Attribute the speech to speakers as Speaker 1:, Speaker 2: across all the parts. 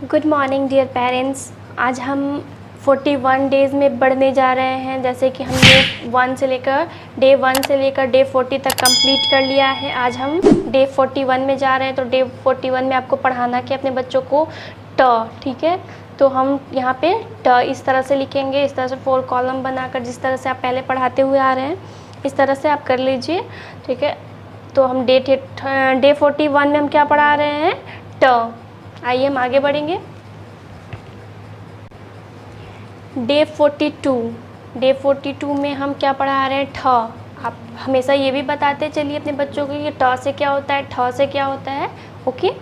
Speaker 1: Good morning dear parents. आज हम 41 days में बढ़ने जा रहे हैं। जैसे कि हमने डे 1 से लेकर डे 40 तक कंप्लीट कर लिया है। आज हम डे 41 में जा रहे हैं। तो डे 41 में आपको पढ़ाना कि अपने बच्चों को ट, ठीक है। तो हम यहाँ पे ट इस तरह से लिखेंगे, इस तरह से 4 कॉलम बनाकर, जिस तरह से आप पहले पढ़ाते हुए आ रहे हैं इस तरह से आप कर लीजिए, ठीक है। तो हम डे 41 में हम क्या पढ़ा रहे हैं? ट। आइए हम आगे बढ़ेंगे। डे 42 में हम क्या पढ़ा रहे हैं? ठ। आप हमेशा ये भी बताते चलिए अपने बच्चों को कि ट से क्या होता है, ठ से क्या होता है, ओके।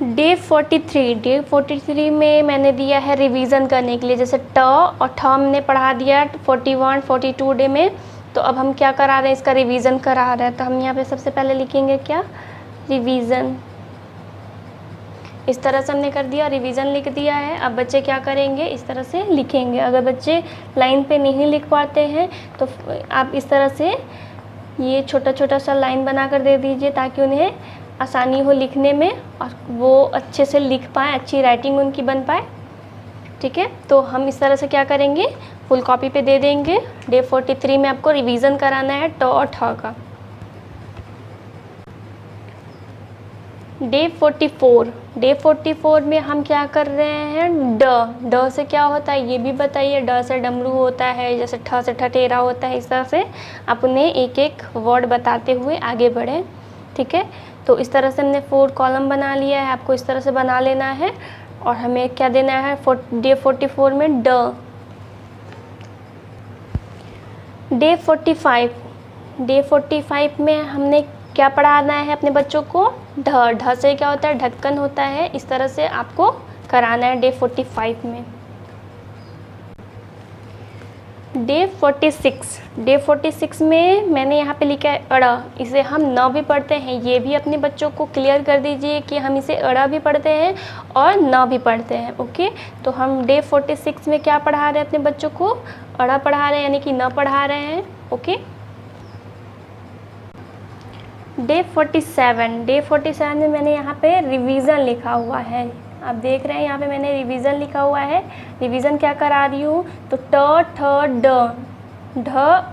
Speaker 1: डे 43 में मैंने दिया है रिवीजन करने के लिए। जैसे ट और ठ हमने पढ़ा दिया 41, 42 डे में। तो अब हम क्या करा रहे हैं? इसका रिवीजन करा रहे हैं। तो हम यहाँ पे सबसे पहले लिखेंगे क्या? रिवीजन। इस तरह से हमने कर दिया, रिवीजन लिख दिया है। अब बच्चे क्या करेंगे? इस तरह से लिखेंगे। अगर बच्चे लाइन पे नहीं लिख पाते हैं तो आप इस तरह से ये छोटा छोटा सा लाइन बना कर दे दीजिए, ताकि उन्हें आसानी हो लिखने में और वो अच्छे से लिख पाएँ, अच्छी राइटिंग उनकी बन पाए, ठीक है। तो हम इस तरह से क्या करेंगे? फुल कॉपी पे दे देंगे। डे 43 में आपको रिवीजन कराना है ट और ठ का। डे 44 में हम क्या कर रहे हैं? ड से क्या होता है ये भी बताइए। ड से डमरू होता है, जैसे ठ से ठठेरा होता है। इस तरह से आप उन्हें एक एक वर्ड बताते हुए आगे बढ़ें, ठीक है। तो इस तरह से हमने 4 कॉलम बना लिया है। आपको इस तरह से बना लेना है। और हमें क्या देना है डे 44 में? ड। डे 45 में हमने क्या पढ़ाना है अपने बच्चों को? ढ से क्या होता है? ढक्कन होता है। इस तरह से आपको कराना है डे 45 में। डे 46 में मैंने यहाँ पे लिखा है अड़ा। इसे हम न भी पढ़ते हैं, ये भी अपने बच्चों को क्लियर कर दीजिए कि हम इसे अड़ा भी पढ़ते हैं और न भी पढ़ते हैं, ओके। तो हम डे 46 में क्या पढ़ा रहे हैं अपने बच्चों को? अड़ा पढ़ा रहे हैं, यानी कि न पढ़ा रहे हैं, ओके। डे 47 में मैंने यहाँ पे रिवीजन लिखा हुआ है। आप देख रहे हैं यहाँ पे मैंने रिवीजन लिखा हुआ है। रिवीजन क्या करा रही हूँ? तो ट, ठ, ड, ढ,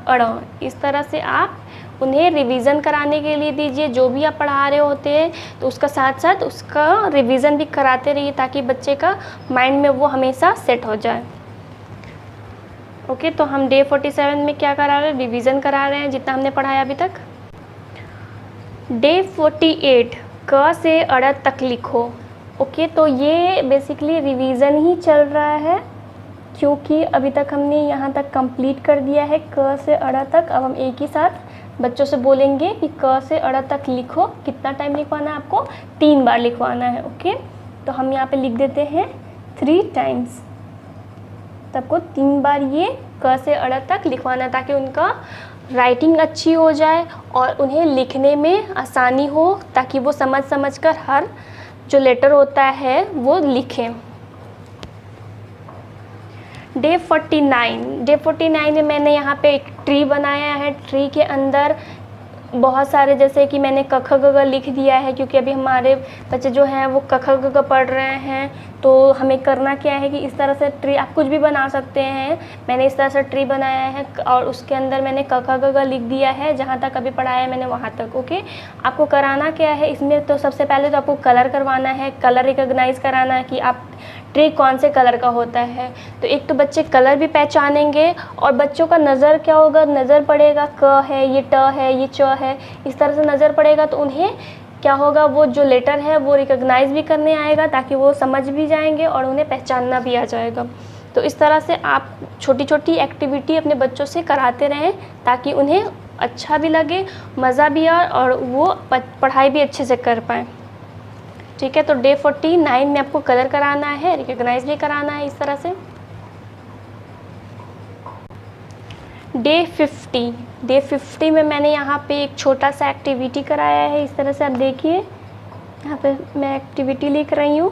Speaker 1: अड़। इस तरह से आप उन्हें रिवीजन कराने के लिए दीजिए। जो भी आप पढ़ा रहे होते हैं तो उसका साथ साथ उसका रिवीजन भी कराते रहिए, ताकि बच्चे का माइंड में वो हमेशा सेट हो जाए, ओके। तो हम डे 47 में क्या करा रहे हैं? रिवीजन करा रहे हैं जितना हमने पढ़ाया अभी तक। डे 48 क से अड़ तक लिखो, ओके। तो ये बेसिकली रिवीजन ही चल रहा है, क्योंकि अभी तक हमने यहाँ तक कंप्लीट कर दिया है क से अड़ तक। अब हम एक ही साथ बच्चों से बोलेंगे कि क से अड़ तक लिखो। कितना टाइम लिखवाना है आपको? 3 बार लिखवाना है, ओके। तो हम यहाँ पे लिख देते हैं 3 टाइम्स। सबको 3 बार ये क से अड़ तक लिखवाना है, ताकि उनका राइटिंग अच्छी हो जाए और उन्हें लिखने में आसानी हो, ताकि वो समझ कर हर जो लेटर होता है वो लिखें। डे 49 में मैंने यहाँ पे एक ट्री बनाया है। ट्री के अंदर बहुत सारे, जैसे कि मैंने क ख ग घ लिख दिया है, क्योंकि अभी हमारे बच्चे जो हैं वो क ख ग घ पढ़ रहे हैं। तो हमें करना क्या है कि इस तरह से ट्री आप कुछ भी बना सकते हैं। मैंने इस तरह से ट्री बनाया है और उसके अंदर मैंने क ख ग घ लिख दिया है, जहाँ तक अभी पढ़ाया है मैंने वहाँ तक, ओके। आपको कराना क्या है इसमें? तो सबसे पहले तो आपको कलर करवाना है, कलर रिकॉग्नाइज कराना है कि आप ट्री कौन से कलर का होता है। तो एक तो बच्चे कलर भी पहचानेंगे और बच्चों का नज़र क्या होगा? नज़र पड़ेगा, क है, ये ट है, ये च है, इस तरह से नज़र पड़ेगा। तो उन्हें क्या होगा? वो जो लेटर है वो रिकॉग्नाइज भी करने आएगा, ताकि वो समझ भी जाएंगे और उन्हें पहचानना भी आ जाएगा। तो इस तरह से आप छोटी छोटी एक्टिविटी अपने बच्चों से कराते रहें, ताकि उन्हें अच्छा भी लगे, मज़ा भी आए और वो पढ़ाई भी अच्छे से कर पाएँ, ठीक है। तो डे 49 में आपको कलर कराना है, रिकॉग्नाइज भी कराना है इस तरह से। डे 50 में मैंने यहाँ पे एक छोटा सा एक्टिविटी कराया है। इस तरह से आप देखिए, यहाँ पे मैं एक्टिविटी लिख रही हूँ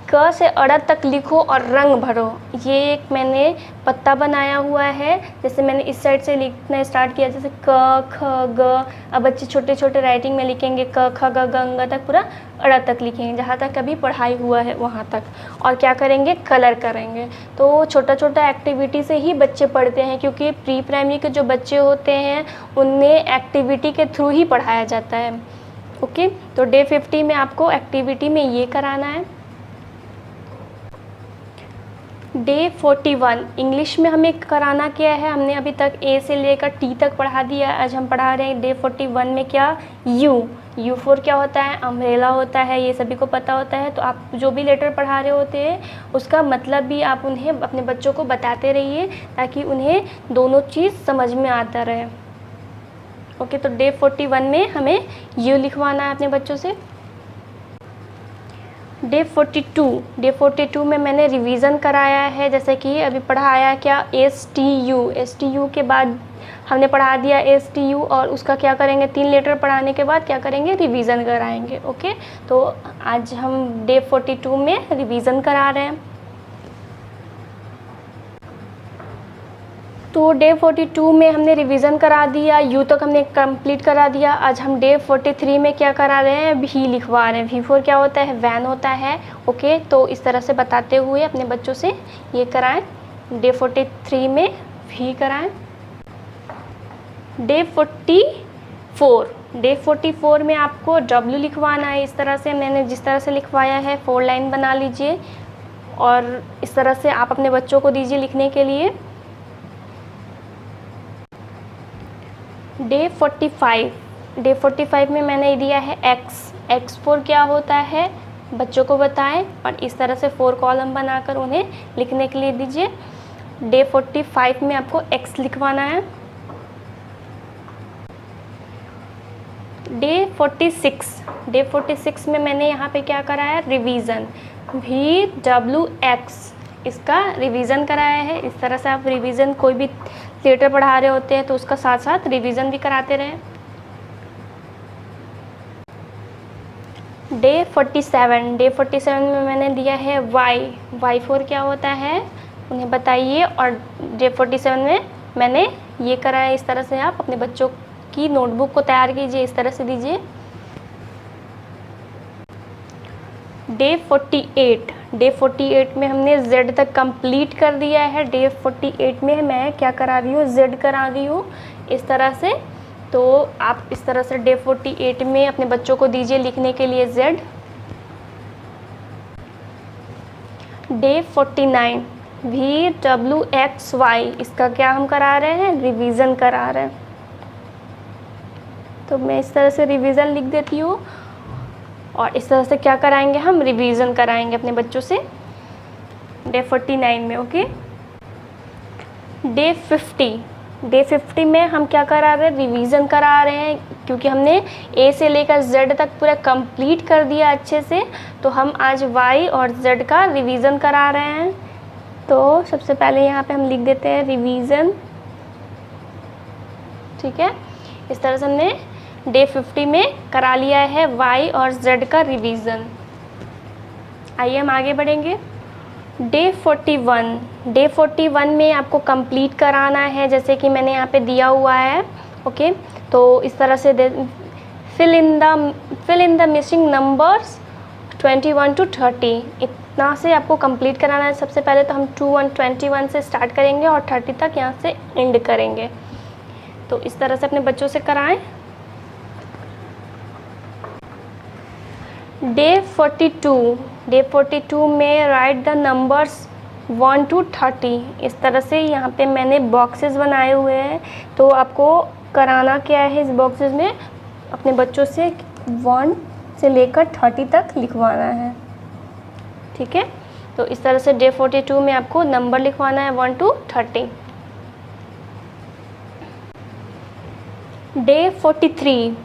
Speaker 1: क से अड़ तक लिखो और रंग भरो। ये एक मैंने पत्ता बनाया हुआ है। जैसे मैंने इस साइड से लिखना स्टार्ट किया, जैसे क ख ग। अब बच्चे छोटे छोटे राइटिंग में लिखेंगे क ख ग घ ङ तक, पूरा अड़ तक लिखेंगे, जहाँ तक कभी पढ़ाई हुआ है वहाँ तक। और क्या करेंगे, कलर करेंगे। तो छोटा छोटा एक्टिविटी से ही बच्चे पढ़ते हैं, क्योंकि प्री प्राइमरी के जो बच्चे होते हैं उन्हें एक्टिविटी के थ्रू ही पढ़ाया जाता है। ओके, तो डे 50 में आपको एक्टिविटी में ये कराना है। डे 41 इंग्लिश में हमें कराना क्या है, हमने अभी तक ए से लेकर टी तक पढ़ा दिया। आज हम पढ़ा रहे हैं डे 41 में क्या, यू फॉर क्या होता है, अम्ब्रेला होता है, ये सभी को पता होता है। तो आप जो भी लेटर पढ़ा रहे होते हैं उसका मतलब भी आप उन्हें, अपने बच्चों को बताते रहिए, ताकि उन्हें दोनों चीज़ समझ में आता रहे। ओके, तो डे 41 में हमें यू लिखवाना है अपने बच्चों से। डे 42 में मैंने रिवीजन कराया है। जैसे कि अभी पढ़ाया क्या, एस टी यू के बाद हमने पढ़ा दिया STU, और उसका क्या करेंगे, 3 लेटर पढ़ाने के बाद क्या करेंगे, रिवीजन कराएंगे। ओके, तो आज हम डे 42 में रिवीजन करा रहे हैं। तो डे 42 में हमने रिवीजन करा दिया, यू तक हमने कंप्लीट करा दिया। आज हम डे 43 में क्या करा रहे हैं, भी लिखवा रहे हैं। वी फॉर क्या होता है, वैन होता है। ओके, तो इस तरह से बताते हुए अपने बच्चों से ये कराएं। डे 43 में भी कराएं। डे 44 में आपको W लिखवाना है। इस तरह से मैंने जिस तरह से लिखवाया है 4 लाइन बना लीजिए, और इस तरह से आप अपने बच्चों को दीजिए लिखने के लिए। डे 45 में मैंने दिया है एक्स फॉर क्या होता है, बच्चों को बताएं, और इस तरह से 4 कॉलम बनाकर उन्हें लिखने के लिए दीजिए। डे 45 में आपको एक्स लिखवाना है। डे 46 में मैंने यहाँ पे क्या कराया, रिवीजन, VWX, इसका रिवीजन कराया है। इस तरह से आप रिवीजन, कोई भी थिएटर पढ़ा रहे होते हैं तो उसका साथ साथ रिवीजन भी कराते रहें। डे 47 में मैंने दिया है वाई फॉर क्या होता है, उन्हें बताइए। और डे 47 में मैंने ये कराया। इस तरह से आप अपने बच्चों की नोटबुक को तैयार कीजिए, इस तरह से दीजिए। डे 48 में हमने Z तक कंप्लीट कर दिया है। डे 48 में मैं क्या करा रही हूँ, Z करा रही हूँ इस तरह से। तो आप इस तरह से डे 48 में अपने बच्चों को दीजिए लिखने के लिए Z। डे 49 VWXY, इसका क्या हम करा रहे हैं, रिवीजन करा रहे हैं। तो मैं इस तरह से रिवीजन लिख देती हूँ, और इस तरह से क्या कराएंगे, हम रिवीजन कराएंगे अपने बच्चों से डे 49 में। ओके, डे 50 में हम क्या करा रहे हैं, रिवीजन करा रहे हैं, क्योंकि हमने A से लेकर Z तक पूरा कंप्लीट कर दिया अच्छे से। तो हम आज Y और Z का रिवीजन करा रहे हैं। तो सबसे पहले यहाँ पे हम लिख देते हैं रिवीजन, ठीक है। इस तरह से हमने डे 50 में करा लिया है Y और Z का रिवीजन। आइए हम आगे बढ़ेंगे। डे 41 में आपको कंप्लीट कराना है, जैसे कि मैंने यहाँ पे दिया हुआ है। ओके, तो इस तरह से fill in the missing numbers 21 to 30, इतना से आपको कंप्लीट कराना है। सबसे पहले तो हम 21 से स्टार्ट करेंगे और 30 तक यहाँ से एंड करेंगे। तो इस तरह से अपने बच्चों से कराएं। डे 42 में राइट द नंबर्स 1 to 30, इस तरह से यहाँ पे मैंने बॉक्सेस बनाए हुए हैं। तो आपको कराना क्या है, इस बॉक्सेस में अपने बच्चों से 1 से लेकर 30 तक लिखवाना है, ठीक है। तो इस तरह से डे 42 में आपको नंबर लिखवाना है 1 to 30। Day 43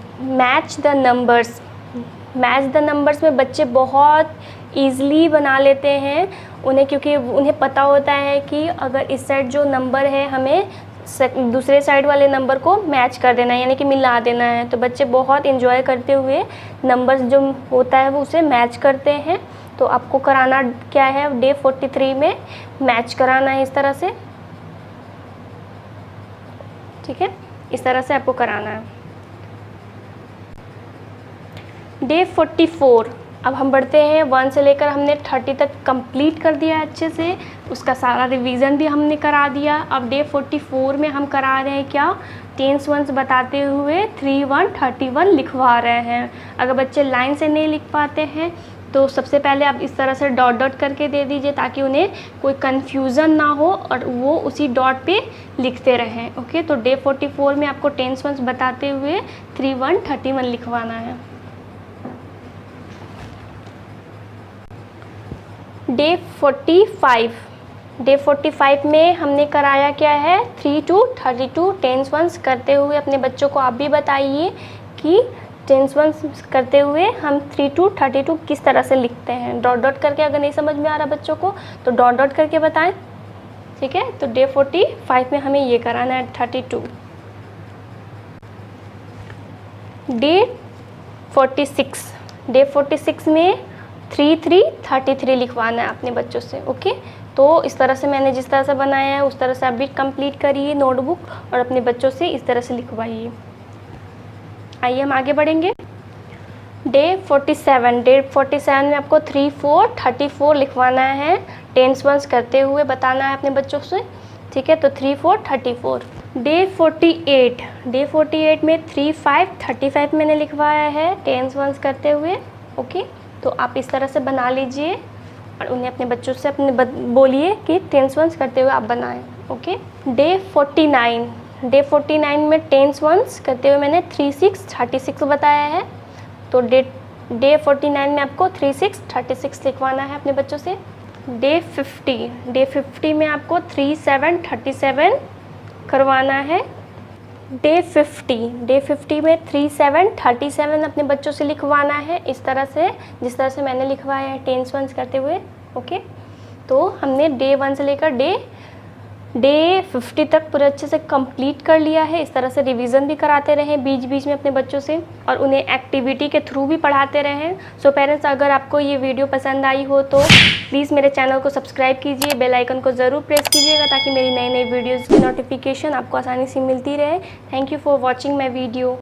Speaker 1: match the numbers में बच्चे बहुत ईज़िली बना लेते हैं उन्हें, क्योंकि उन्हें पता होता है कि अगर इस साइड जो नंबर है हमें दूसरे साइड वाले नंबर को मैच कर देना है, यानी कि मिला देना है। तो बच्चे बहुत इन्जॉय करते हुए नंबर्स जो होता है वो उसे मैच करते हैं। तो आपको कराना क्या है, डे 43 में मैच कराना है इस तरह से, ठीक है, इस तरह से आपको कराना है। डे 44, अब हम बढ़ते हैं 1 से लेकर हमने 30 तक कंप्लीट कर दिया है अच्छे से, उसका सारा रिवीजन भी हमने करा दिया। अब डे 44 में हम करा रहे हैं क्या, टेंस वंस बताते हुए 3 1 31 लिखवा रहे हैं। अगर बच्चे लाइन से नहीं लिख पाते हैं तो सबसे पहले आप इस तरह से डॉट डॉट करके दे दीजिए ताकि उन्हें कोई कन्फ्यूज़न ना हो और वो उसी डॉट पे लिखते रहें। ओके, तो डे 44 में आपको टेंस वंस बताते हुए 3 1 31 लिखवाना है। डे 45 में हमने कराया क्या है, 3 to 32 टेंस वंस करते हुए। अपने बच्चों को आप भी बताइए कि टेंस वंस करते हुए हम 3 to 32 किस तरह से लिखते हैं। डॉट डॉट करके, अगर नहीं समझ में आ रहा बच्चों को तो डॉट डॉट करके बताएं, ठीक है। तो डे 45 में हमें ये कराना है 32। डे 46 में 3 3 33 लिखवाना है अपने बच्चों से। ओके, तो इस तरह से मैंने जिस तरह से बनाया है उस तरह से आप भी कंप्लीट करिए नोटबुक और अपने बच्चों से इस तरह से लिखवाइए। आइए हम आगे बढ़ेंगे। डे 47 में आपको 3 4 34 लिखवाना है, टेंस वंस करते हुए बताना है अपने बच्चों से, ठीक है। तो 3 4 34। डे 48 में 3 5 35 मैंने लिखवाया है, टेंस वंस करते हुए। ओके, तो आप इस तरह से बना लीजिए और उन्हें अपने बच्चों से अपने बोलिए कि टेंस वंस करते हुए आप बनाएं। ओके, डे 49 में टेंस वंस करते हुए मैंने 3 6 36 बताया है। तो डे 49 में आपको 3 6 36 लिखवाना है अपने बच्चों से। डे 50 में आपको 3 7 37 करवाना है। डे 50 में 3 7 37 अपने बच्चों से लिखवाना है इस तरह से, जिस तरह से मैंने लिखवाया है टेंस वंस करते हुए। ओके, तो हमने डे 1 से लेकर डे 50 तक पूरे अच्छे से कंप्लीट कर लिया है। इस तरह से रिवीजन भी कराते रहें बीच बीच में अपने बच्चों से और उन्हें एक्टिविटी के थ्रू भी पढ़ाते रहें। सो पेरेंट्स, अगर आपको ये वीडियो पसंद आई हो तो प्लीज़ मेरे चैनल को सब्सक्राइब कीजिए, बेल आइकन को ज़रूर प्रेस कीजिएगा ताकि मेरी नई वीडियोज़ की नोटिफिकेशन आपको आसानी से मिलती रहे। Thank you for watching my video.